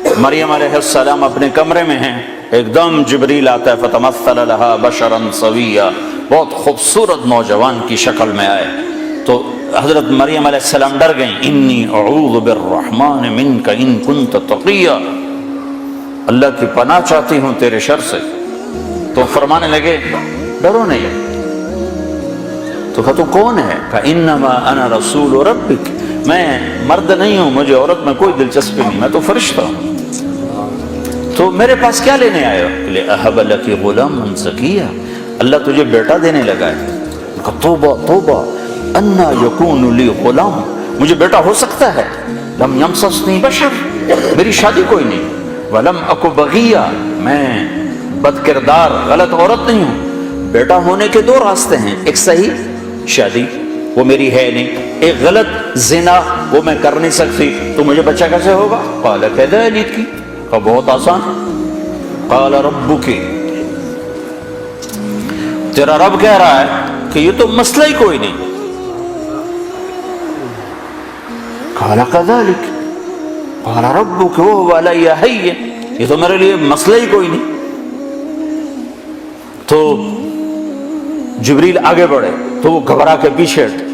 مریم علیہ السلام اپنے کمرے میں ہیں، ایک دم جبریل آتا ہے، فتمثل لها بشرا سویا، بہت خوبصورت نوجوان کی شکل میں آئے تو حضرت مریم علیہ السلام ڈر گئیں، انی اعوذ بالرحمن منک ان کنت تقیا، اللہ کی پناہ چاہتی ہوں تیرے شر سے۔ تو فرمانے لگے ڈرو نہیں۔ تو کہا تو کون ہے؟ کہا انما انا رسول ربک، میں مرد نہیں ہوں، مجھے عورت میں کوئی دلچسپی نہیں، میں تو فرشتہ ہوں۔ تو میرے پاس کیا لینے آئے ہو؟ کہ اہب لک غلاما زکیا، اللہ تجھے بیٹا دینے لگا ہے۔ کہا توبہ توبہ، انا یکون لی غلام، مجھے بیٹا ہو سکتا ہے؟ لم یمسسنی بشر، میری شادی کوئی نہیں، ولم اک بغیا، میں بد کردار غلط عورت نہیں ہوں۔ بیٹا ہونے کے دو راستے ہیں، ایک صحیح شادی وہ میری ہے نہیں، ایک غلط زنا وہ میں کر نہیں سکتی، تو مجھے بچہ کیسے ہوگا؟ قال کذلک، کہا بہت آسان، قال ربک، تیرا رب کہہ رہا ہے کہ یہ تو مسئلہ ہی کوئی نہیں۔ قال کذلک قال ربک وهو علی ہین، یہ تو میرے لیے مسئلہ ہی کوئی نہیں۔ تو جبریل آگے بڑھے تو وہ گھبرا کے پیچھے ہٹے،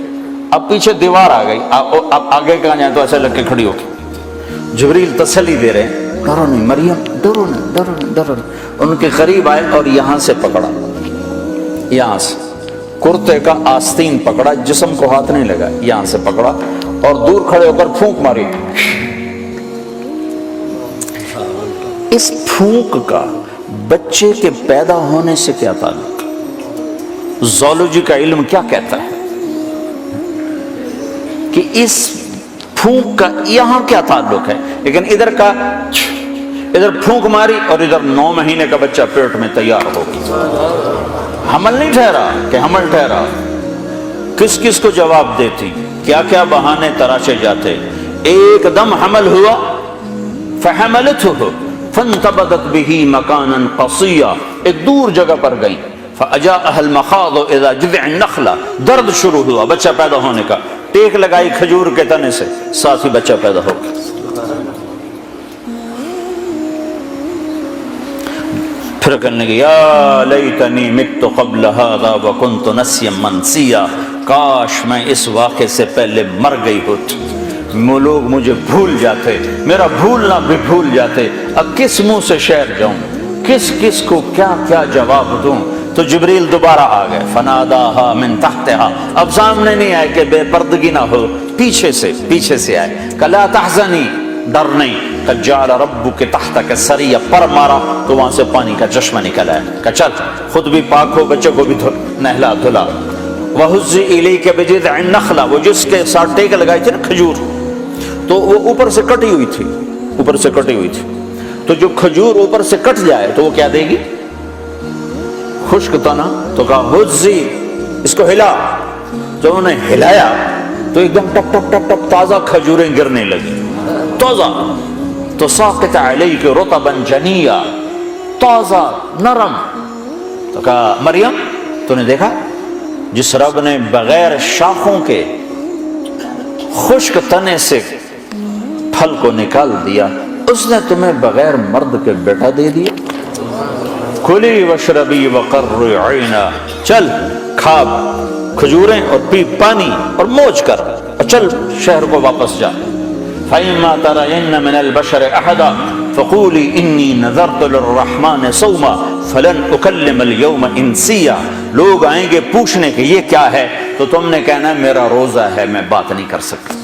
اب پیچھے دیوار آ گئی، اب آگے کہاں جائیں تو ایسے لگ کے کھڑی ہو گئی۔ جبریل تسلی دے رہے ہیں، ڈرو نہیں مریم، ڈرو نہیں ڈرو نہیں ڈرو نہیں۔ ان کے قریب آئے اور یہاں سے پکڑا، یہاں سے کرتے کا آستین پکڑا، جسم کو ہاتھ نہیں لگا، یہاں سے پکڑا اور دور کھڑے ہو کر پھونک ماری۔ اس پھونک کا بچے کے پیدا ہونے سے کیا تعلق؟ زولوجی کا علم کیا کہتا ہے کہ اس پھونک کا یہاں کیا تعلق ہے؟ لیکن ادھر کا ادھر پھونک ماری اور ادھر 9 مہینے کا بچہ پیٹ میں تیار ہو گیا۔ حمل نہیں ٹھہرا کہ حمل ٹھہرا، کس کس کو جواب دیتی، کیا کیا بہانے تراشے جاتے، ایک دم حمل ہوا، فحملته فانتبذت به مکانا قصیا، ایک دور جگہ پر گئی، فاجاءها المخاض اذا جذع النخلہ، درد شروع ہوا بچہ پیدا ہونے کا، ٹیک لگائی کھجور کے تنے سے، ساتھ ہی بچہ پیدا ہو گیا۔ پھر کہنے لگی یا لیتنی مت قبل هذا وکنت نسیا منسیا، کاش میں اس واقعے سے پہلے مر گئی ہوتی، لوگ مجھے بھول جاتے، میرا بھولنا بھی بھول جاتے، اب کس منہ سے شعر جاؤں، کس کس کو کیا کیا جواب دوں۔ تو جبریل دوبارہ آ گئے، فناداها من تحتها، اب سامنے نہیں آئے کہ بے پردگی نہ ہو، پیچھے سے آئے، کہ لا تحزنی، ڈر نہیں، قد جعل ربک تحتک سریا، پر مارا تو وہاں سے پانی کا چشمہ نکل آیا، کہ چل خود بھی پاک ہو، بچے کو بھی نہلا دھلا۔ وَهُزِّ إِلَيْكَ بِجِذْعِ النَّخْلَةِ، وہ جس کے ساتھ ٹیک لگائی تھی نا کھجور، تو وہ اوپر سے کٹی ہوئی تھی، اوپر سے کٹی ہوئی تھی، تو جو کھجور اوپر سے کٹ جائے تو وہ کیا دے گی؟ خشک تنا، تو کہا ہزی، اس کو ہلا، جب انہوں نے ہلایا تو ایک دم ٹپ ٹپ ٹپ ٹپ تازہ کھجوریں گرنے لگی، تازہ، تو ساقط علیک رطبا جنیا، تازہ نرم۔ تو کہا مریم تو نے دیکھا جس رب نے بغیر شاخوں کے خشک تنے سے پھل کو نکال دیا، اس نے تمہیں بغیر مرد کے بیٹا دے دیا۔ کلی واشربی وقرری عینا، چل کھا کھجوریں اور پی پانی اور موج کر، اور چل شہر کو واپس جا۔ فإما ترين من البشر أحدا فقولي إني نذرت للرحمن صوما فلن أكلم اليوم إنسيا، لوگ آئیں گے پوچھنے کہ یہ کیا ہے تو تم نے کہنا میرا روزہ ہے، میں بات نہیں کر سکتا۔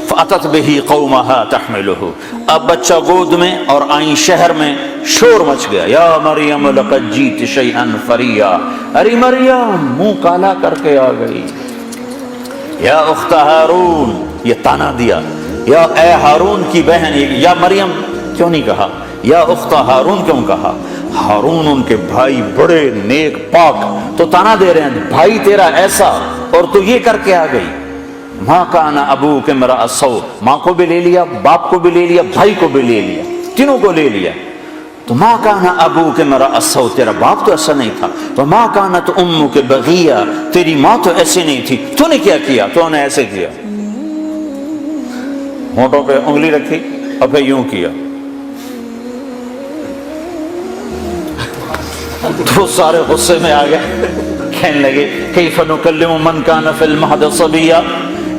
فأتت به قومها تحمله، اب بچہ گود میں اور آئیں شہر میں، شور مچ گیا، یا مریم لقد جیت شیئا فریا، ارے مریم منہ کالا کر کے آ گئی، یا اخت ہارون، یہ تانا دیا، یا اے ہارون کی بہن، یا مریم کیوں نہیں کہا، یا اخت ہارون کیوں کہا؟ ہارون ان کے بھائی بڑے نیک پاک، تو تانا دے رہے ہیں بھائی تیرا ایسا اور تو یہ کر کے آ گئی۔ ماں کان ابوک امرأ سوء، ماں کو بھی لے لیا، باپ کو بھی لے لیا، بھائی کو بھی لے لیا، تینوں کو لے لیا۔ تو ماں کان ابوک امرأ سوء، تیرا باپ تو ایسا نہیں تھا، تو ماں کانت امک بغیہ، تیری ماں تو ایسی نہیں تھی، تو نے کیا کیا؟ تو نے ایسے کیا، ہونٹوں پہ انگلی رکھی، اب یوں کیا تو سارے غصے میں آ گئے، کہنے لگے کیف نکلم من کان فی المہد صبیا،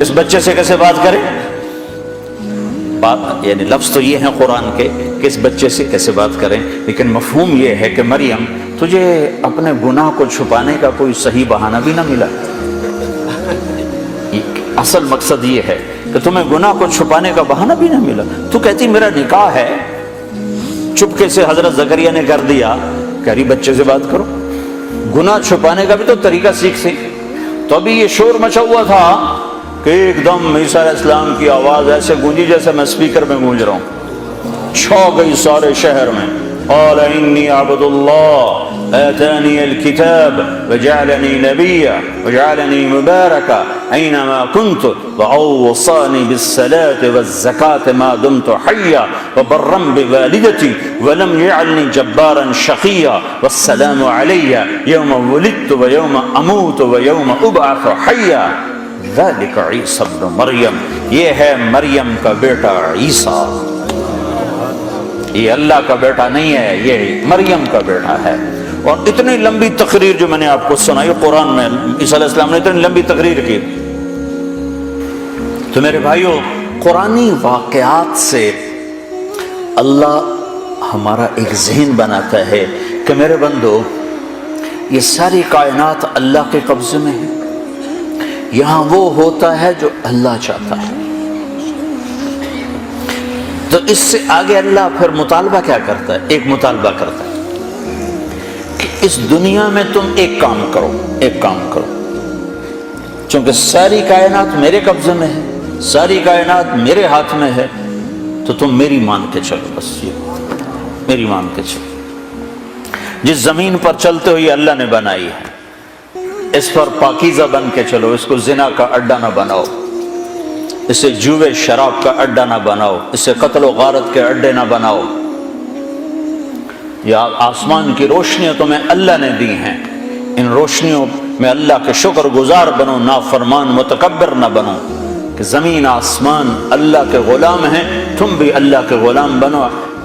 اس بچے سے کیسے بات کریں؟ بات یعنی لفظ تو یہ ہیں قرآن کے کہ اس بچے سے کیسے بات کریں، لیکن مفہوم یہ ہے کہ مریم تجھے اپنے گناہ کو چھپانے کا کوئی صحیح بہانہ بھی نہ ملا۔ اصل مقصد یہ ہے کہ تمہیں گناہ کو چھپانے کا بہانہ بھی نہ ملا، تو کہتی میرا نکاح ہے، چپکے سے حضرت زکریا نے کر دیا، کہہ رہی بچے سے بات کرو، گناہ چھپانے کا بھی تو طریقہ سیکھ۔ تو ابھی یہ شور مچا ہوا تھا کہ ایک دم عیسیٰ علیہ السلام کی آواز ایسے گونجی جیسے میں اسپیکر میں گونج رہا ہوں، چھا گئی سارے شہر میں، قال انی عبد اللہ آتانی الکتاب وجعلنی نبیا وجعلنی مبارکا اینما کنت وأوصانی بالصلاة والزکاة ما دمت حیا وبرا بوالدتی ولم یجعلنی جبارا شقیا والسلام علی یوم ولدت ویوم اموت ویوم ابعث حیا ذلک عیسی ابن مریم، یہ ہے مریم کا بیٹا عیسیٰ، یہ اللہ کا بیٹا نہیں ہے، یہ مریم کا بیٹا ہے۔ اور اتنی لمبی تقریر جو میں نے آپ کو سنائی قرآن میں، عیسیٰ علیہ السلام نے اتنی لمبی تقریر کی۔ تو میرے بھائیوں، قرآنی واقعات سے اللہ ہمارا ایک ذہن بناتا ہے کہ میرے بندو یہ ساری کائنات اللہ کے قبضے میں ہے، یہاں وہ ہوتا ہے جو اللہ چاہتا ہے۔ تو اس سے آگے اللہ پھر مطالبہ کیا کرتا ہے؟ ایک مطالبہ کرتا ہے کہ اس دنیا میں تم ایک کام کرو، ایک کام کرو، چونکہ ساری کائنات میرے قبضے میں ہے، ساری کائنات میرے ہاتھ میں ہے، تو تم میری مان کے چلو، بس یہ میری مان کے چلو۔ جس زمین پر چلتے ہوئے اللہ نے بنائی ہے اس پر پاکیزہ بن کے چلو، اس کو زنا کا اڈا نہ بناؤ، اسے جوے شراب کا اڈا نہ بناؤ، اسے قتل و غارت کے اڈے نہ بناؤ۔ یا آسمان کی روشنیاں تمہیں اللہ نے دی ہیں، ان روشنیوں میں اللہ کے شکر گزار بنو، نافرمان متکبر نہ بنو، کہ زمین آسمان اللہ کے غلام ہیں، تم بھی اللہ کے غلام بنو۔